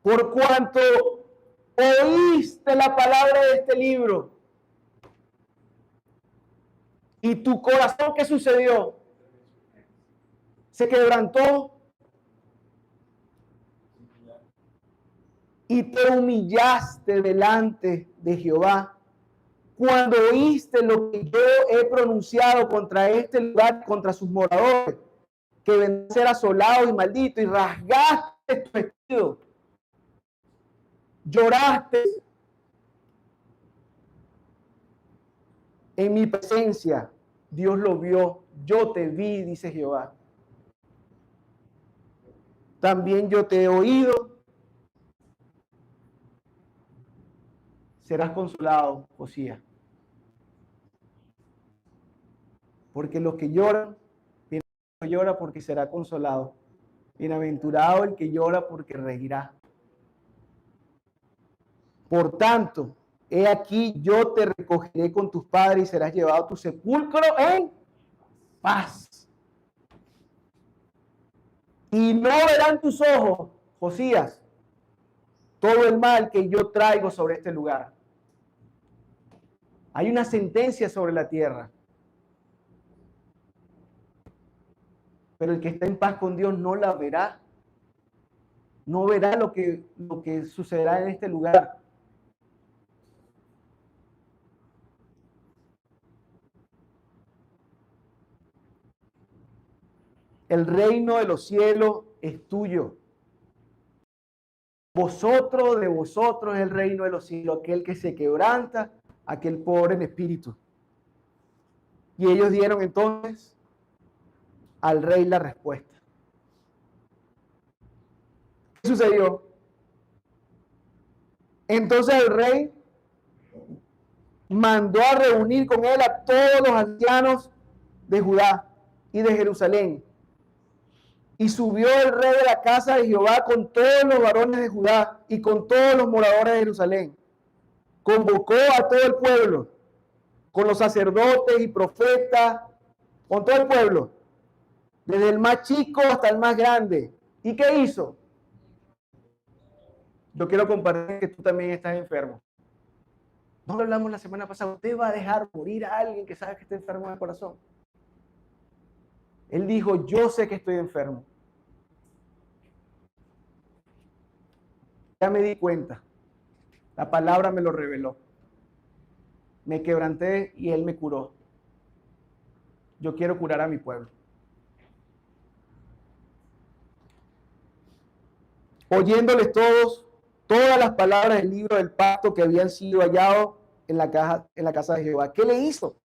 por cuanto oíste la palabra de este libro, y tu corazón, ¿qué sucedió? Se quebrantó y te humillaste delante de Jehová. Cuando oíste lo que yo he pronunciado contra este lugar, contra sus moradores, que vendrán a ser asolados y malditos, y rasgaste tu vestido, lloraste en mi presencia. Dios lo vio, yo te vi, dice Jehová. También yo te he oído. Serás consolado, Josías. Porque los que lloran, bienaventurado llora porque será consolado. Bienaventurado el que llora porque reirá. Por tanto, he aquí yo te recogeré con tus padres y serás llevado a tu sepulcro en paz. Y no verán tus ojos, Josías, todo el mal que yo traigo sobre este lugar. Hay una sentencia sobre la tierra. Pero el que está en paz con Dios no la verá. No verá lo que sucederá en este lugar. El reino de los cielos es tuyo. Vosotros, de vosotros es el reino de los cielos, aquel que se quebranta, aquel pobre en espíritu. Y ellos dieron entonces al rey la respuesta. ¿Qué sucedió? Entonces el rey mandó a reunir con él a todos los ancianos de Judá y de Jerusalén. Y subió el rey de la casa de Jehová con todos los varones de Judá y con todos los moradores de Jerusalén. Convocó a todo el pueblo, con los sacerdotes y profetas, con todo el pueblo, desde el más chico hasta el más grande. ¿Y qué hizo? Yo quiero compartir que tú también estás enfermo. No lo hablamos la semana pasada. Usted va a dejar morir a alguien que sabe que está enfermo de corazón. Él dijo, yo sé que estoy enfermo. Ya me di cuenta. La palabra me lo reveló. Me quebranté y Él me curó. Yo quiero curar a mi pueblo. Oyéndoles todas las palabras del libro del pacto que habían sido hallados en la casa de Jehová. ¿Qué le hizo?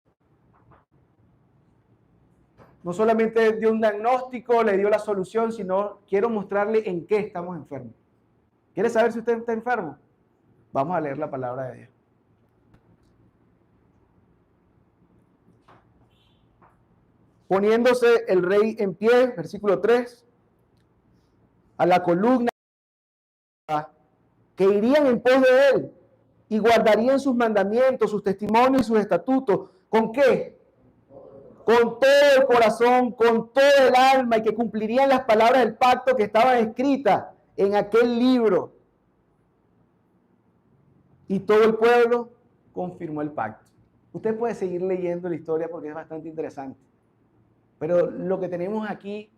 No solamente dio un diagnóstico, le dio la solución, sino quiero mostrarle en qué estamos enfermos. ¿Quiere saber si usted está enfermo? Vamos a leer la palabra de Dios. Poniéndose el rey en pie, versículo 3, a la columna que irían en pos de él y guardarían sus mandamientos, sus testimonios y sus estatutos. ¿Con qué? Con todo el corazón, con todo el alma, y que cumplirían las palabras del pacto que estaban escritas en aquel libro. Y todo el pueblo confirmó el pacto. Usted puede seguir leyendo la historia porque es bastante interesante. Pero lo que tenemos aquí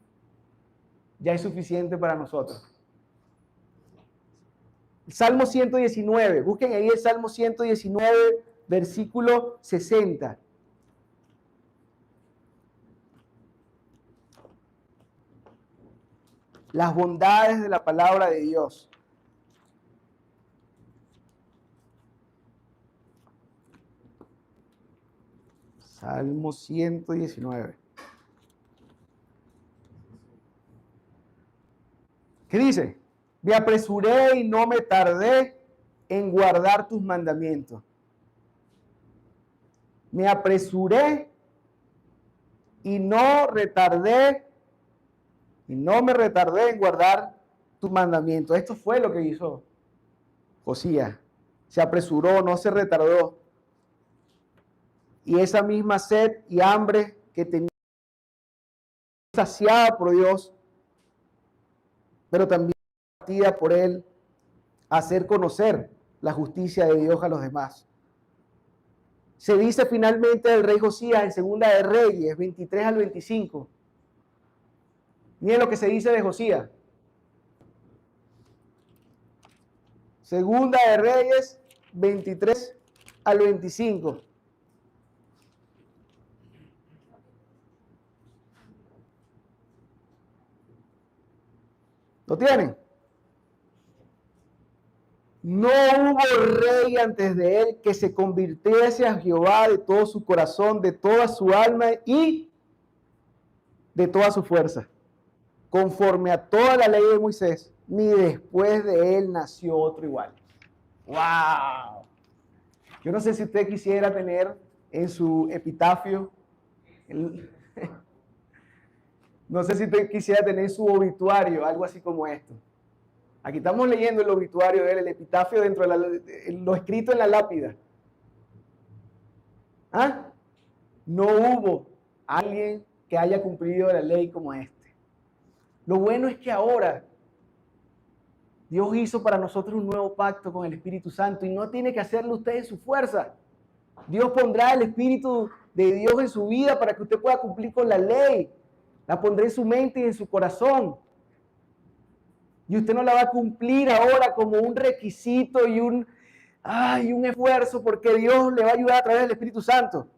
ya es suficiente para nosotros. Salmo 119, busquen ahí el Salmo 119, versículo 60. Las bondades de la palabra de Dios. Salmo 119. ¿Qué dice? Me apresuré y no me tardé en guardar tus mandamientos. Me apresuré y no me retardé en guardar tus mandamientos. Esto fue lo que hizo Josías. Se apresuró, no se retardó. Y esa misma sed y hambre que tenía saciada por Dios, pero también partida por él a hacer conocer la justicia de Dios a los demás. Se dice finalmente del rey Josías en Segunda de Reyes 23 al 25. Miren lo que se dice de Josías. Segunda de Reyes 23 al 25. ¿Lo tienen? No hubo rey antes de él que se convirtiese a Jehová de todo su corazón, de toda su alma y de toda su fuerza, conforme a toda la ley de Moisés, ni después de él nació otro igual. ¡Wow! Yo no sé si usted quisiera tener en su epitafio, no sé si usted quisiera tener en su obituario algo así como esto. Aquí estamos leyendo el obituario de él, el epitafio dentro de lo escrito en la lápida. ¿Ah? No hubo alguien que haya cumplido la ley como este. Lo bueno es que ahora Dios hizo para nosotros un nuevo pacto con el Espíritu Santo y no tiene que hacerlo usted en su fuerza. Dios pondrá el Espíritu de Dios en su vida para que usted pueda cumplir con la ley. La pondré en su mente y en su corazón. Y usted no la va a cumplir ahora como un requisito y un esfuerzo, porque Dios le va a ayudar a través del Espíritu Santo.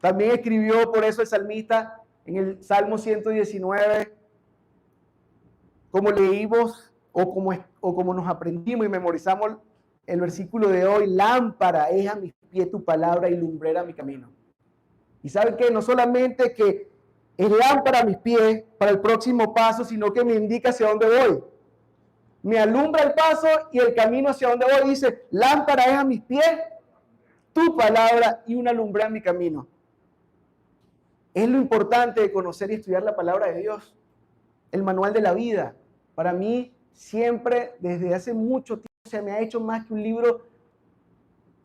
También escribió por eso el salmista en el Salmo 119, como leímos o como nos aprendimos y memorizamos el versículo de hoy: lámpara es a mis pies tu palabra y lumbrera mi camino. Y saben que no solamente que es lámpara a mis pies para el próximo paso, sino que me indica hacia dónde voy. Me alumbra el paso y el camino hacia dónde voy. Dice, lámpara es a mis pies tu palabra y una lumbrera mi camino. Es lo importante de conocer y estudiar la palabra de Dios, el manual de la vida. Para mí, siempre, desde hace mucho tiempo, se me ha hecho más que un libro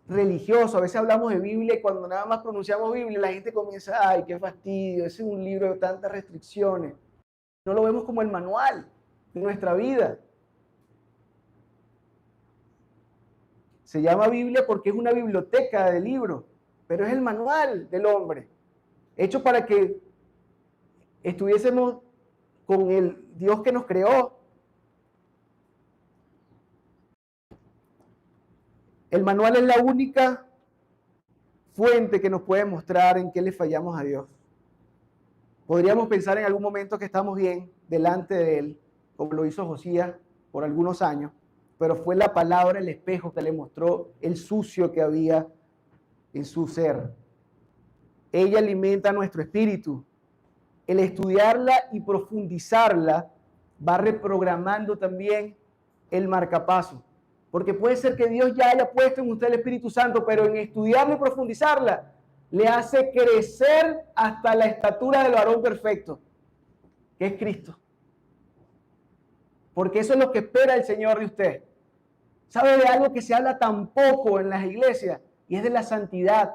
religioso. A veces hablamos de Biblia y cuando nada más pronunciamos Biblia, la gente comienza, ay, qué fastidio, ese es un libro de tantas restricciones. No lo vemos como el manual de nuestra vida. Se llama Biblia porque es una biblioteca de libros, pero es el manual del hombre, hecho para que estuviésemos con el Dios que nos creó. El manual es la única fuente que nos puede mostrar en qué le fallamos a Dios. Podríamos pensar en algún momento que estamos bien delante de Él, como lo hizo Josías por algunos años, pero fue la palabra, el espejo, que le mostró el sucio que había en su ser. Ella alimenta nuestro espíritu. El estudiarla y profundizarla va reprogramando también el marcapaso. Porque puede ser que Dios ya haya puesto en usted el Espíritu Santo, pero en estudiarla y profundizarla le hace crecer hasta la estatura del varón perfecto, que es Cristo. Porque eso es lo que espera el Señor de usted. ¿Sabe de algo que se habla tan poco en las iglesias? Y es de la santidad.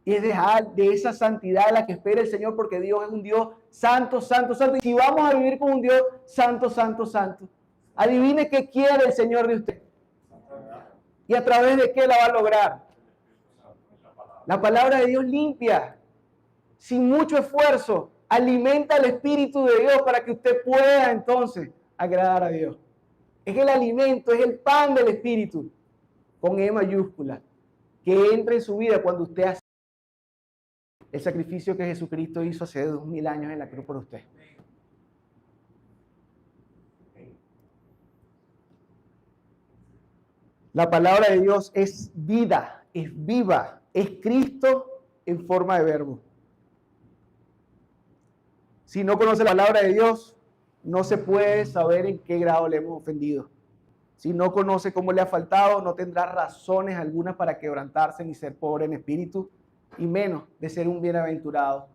Y es de esa santidad a la que espera el Señor, porque Dios es un Dios santo, santo, santo. Y si vamos a vivir con un Dios santo, santo, santo, adivine qué quiere el Señor de usted. ¿Y a través de qué la va a lograr? La palabra de Dios limpia, sin mucho esfuerzo, alimenta el Espíritu de Dios para que usted pueda entonces agradar a Dios. Es el alimento, es el pan del Espíritu, con E mayúscula, que entra en su vida cuando usted hace el sacrificio que Jesucristo hizo hace 2000 años en la cruz por usted. La palabra de Dios es vida, es viva, es Cristo en forma de verbo. Si no conoce la palabra de Dios, no se puede saber en qué grado le hemos ofendido. Si no conoce cómo le ha faltado, no tendrá razones algunas para quebrantarse ni ser pobre en espíritu, y menos de ser un bienaventurado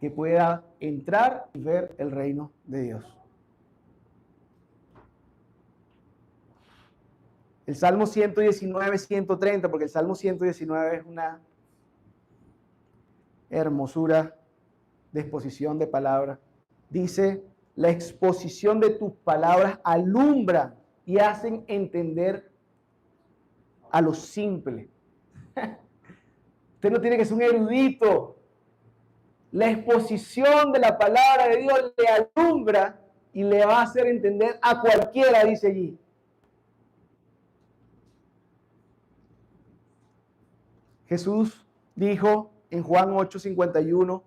que pueda entrar y ver el reino de Dios. El Salmo 119, 130, porque el Salmo 119 es una hermosura de exposición de palabras. Dice, la exposición de tus palabras alumbra y hacen entender a los simples. Usted no tiene que ser un erudito. La exposición de la palabra de Dios le alumbra y le va a hacer entender a cualquiera, dice allí. Jesús dijo en Juan 8:51,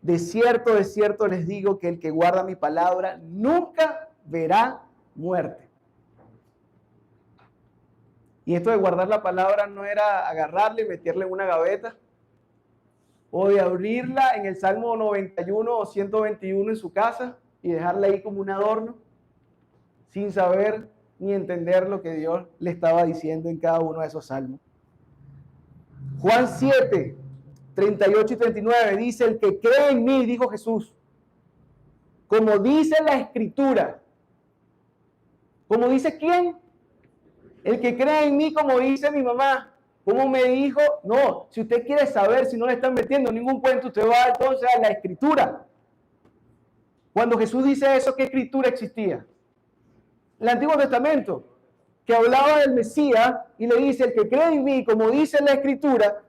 de cierto les digo que el que guarda mi palabra nunca verá muerte. Y esto de guardar la palabra no era agarrarle y meterle en una gaveta. o de abrirla en el Salmo 91 o 121 en su casa y dejarla ahí como un adorno, sin saber ni entender lo que Dios le estaba diciendo en cada uno de esos salmos. Juan 7, 38 y 39 dice: el que cree en mí, dijo Jesús, como dice la Escritura. ¿Como dice quién? El que cree en mí, como dice mi mamá. ¿Cómo me dijo? No, si usted quiere saber, si no le están metiendo ningún cuento, usted va entonces a la Escritura. Cuando Jesús dice eso, ¿qué Escritura existía? El Antiguo Testamento, que hablaba del Mesías y le dice: el que cree en mí, como dice la Escritura,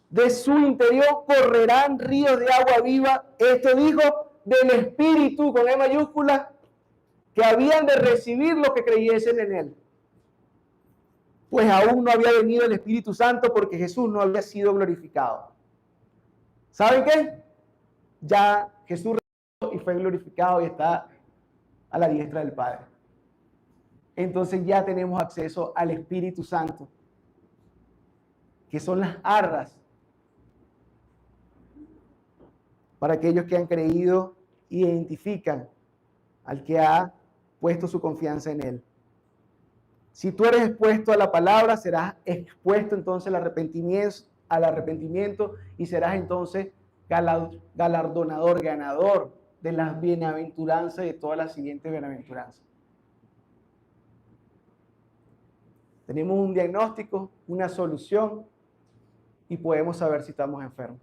de su interior correrán ríos de agua viva. Esto dijo del Espíritu, con E mayúscula, que habían de recibir los que creyesen en él. Pues aún no había venido el Espíritu Santo porque Jesús no había sido glorificado. ¿Saben qué? Ya Jesús resucitó y fue glorificado y está a la diestra del Padre. Entonces ya tenemos acceso al Espíritu Santo, que son las arras para aquellos que han creído, identifican al que ha puesto su confianza en él. Si tú eres expuesto a la palabra, serás expuesto entonces al arrepentimiento y serás entonces galardonador, ganador de las bienaventuranzas y de todas las siguientes bienaventuranzas. Tenemos un diagnóstico, una solución y podemos saber si estamos enfermos.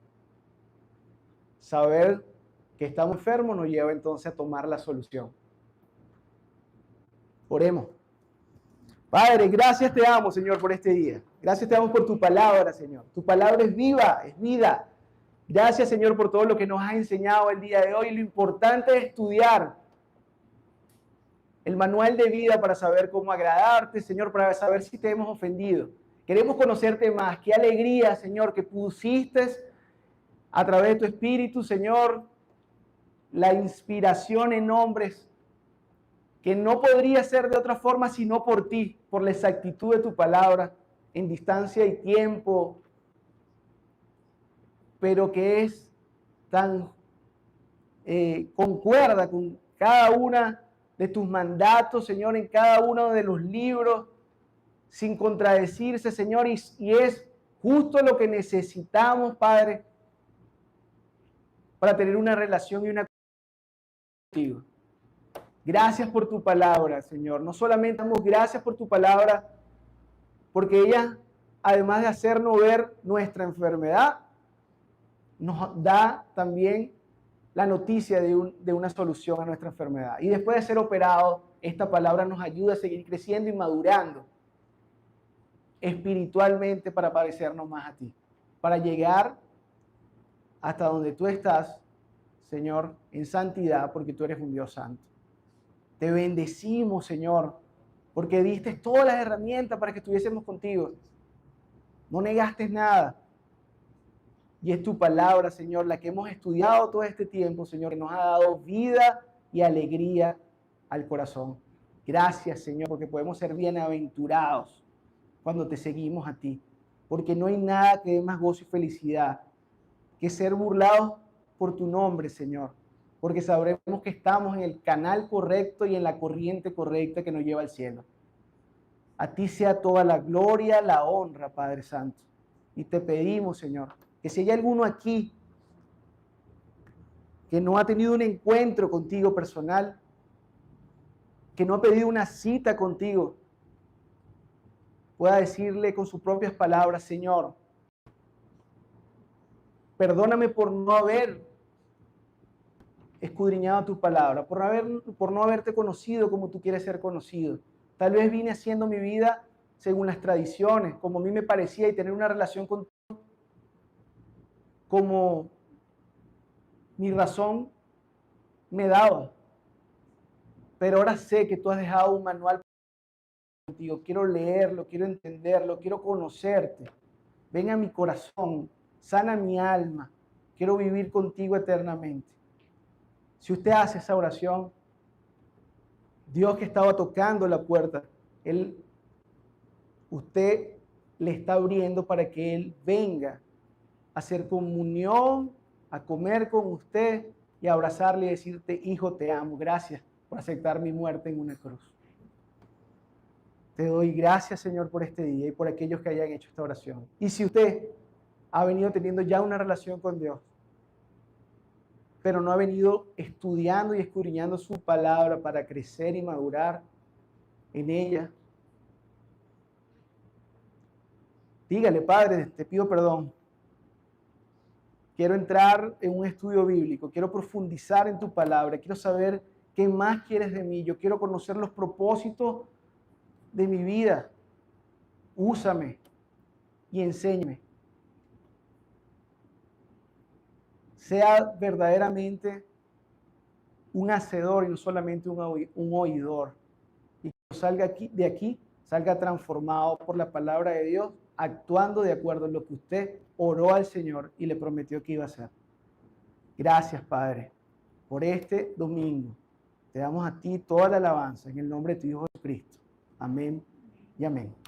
Saber que estamos enfermos nos lleva entonces a tomar la solución. Oremos. Padre, gracias te damos, Señor, por este día. Gracias te damos por tu palabra, Señor. Tu palabra es viva, es vida. Gracias, Señor, por todo lo que nos has enseñado el día de hoy. Lo importante es estudiar el manual de vida para saber cómo agradarte, Señor, para saber si te hemos ofendido. Queremos conocerte más. Qué alegría, Señor, que pusiste a través de tu Espíritu, Señor, la inspiración en hombres que no podría ser de otra forma sino por ti, por la exactitud de tu palabra, en distancia y tiempo, pero que es tan concuerda con cada una de tus mandatos, Señor, en cada uno de los libros, sin contradecirse, Señor, y es justo lo que necesitamos, Padre, para tener una relación y una contigo. Gracias por tu palabra, Señor. No solamente damos gracias por tu palabra, porque ella, además de hacernos ver nuestra enfermedad, nos da también la noticia de una solución a nuestra enfermedad. Y después de ser operados, esta palabra nos ayuda a seguir creciendo y madurando espiritualmente para parecernos más a ti, para llegar hasta donde tú estás, Señor, en santidad, porque tú eres un Dios santo. Te bendecimos, Señor, porque diste todas las herramientas para que estuviésemos contigo. No negaste nada. Y es tu palabra, Señor, la que hemos estudiado todo este tiempo, Señor, que nos ha dado vida y alegría al corazón. Gracias, Señor, porque podemos ser bienaventurados cuando te seguimos a ti. Porque no hay nada que dé más gozo y felicidad que ser burlados por tu nombre, Señor. Porque sabremos que estamos en el canal correcto y en la corriente correcta que nos lleva al cielo. A ti sea toda la gloria, la honra, Padre Santo. Y te pedimos, Señor, que si hay alguno aquí que no ha tenido un encuentro contigo personal, que no ha pedido una cita contigo, pueda decirle con sus propias palabras: Señor, perdóname por no haber escudriñado tu palabra, por no haberte conocido como tú quieres ser conocido. Tal vez vine haciendo mi vida según las tradiciones, como a mí me parecía, y tener una relación contigo como mi razón me daba. Pero ahora sé que tú has dejado un manual contigo. Quiero leerlo, quiero entenderlo, quiero conocerte. Ven a mi corazón, sana mi alma. Quiero vivir contigo eternamente. Si usted hace esa oración, Dios que estaba tocando la puerta, usted le está abriendo para que Él venga a hacer comunión, a comer con usted y a abrazarle y decirte, hijo, te amo. Gracias por aceptar mi muerte en una cruz. Te doy gracias, Señor, por este día y por aquellos que hayan hecho esta oración. Y si usted ha venido teniendo ya una relación con Dios, pero no ha venido estudiando y escudriñando su palabra para crecer y madurar en ella, dígale, Padre, te pido perdón. Quiero entrar en un estudio bíblico, quiero profundizar en tu palabra, quiero saber qué más quieres de mí, yo quiero conocer los propósitos de mi vida. Úsame y enséñame. Sea verdaderamente un hacedor y no solamente un oidor. Y que salga de aquí, salga transformado por la palabra de Dios, actuando de acuerdo a lo que usted oró al Señor y le prometió que iba a hacer. Gracias, Padre, por este domingo. Te damos a ti toda la alabanza en el nombre de tu Hijo Jesucristo. Amén y amén.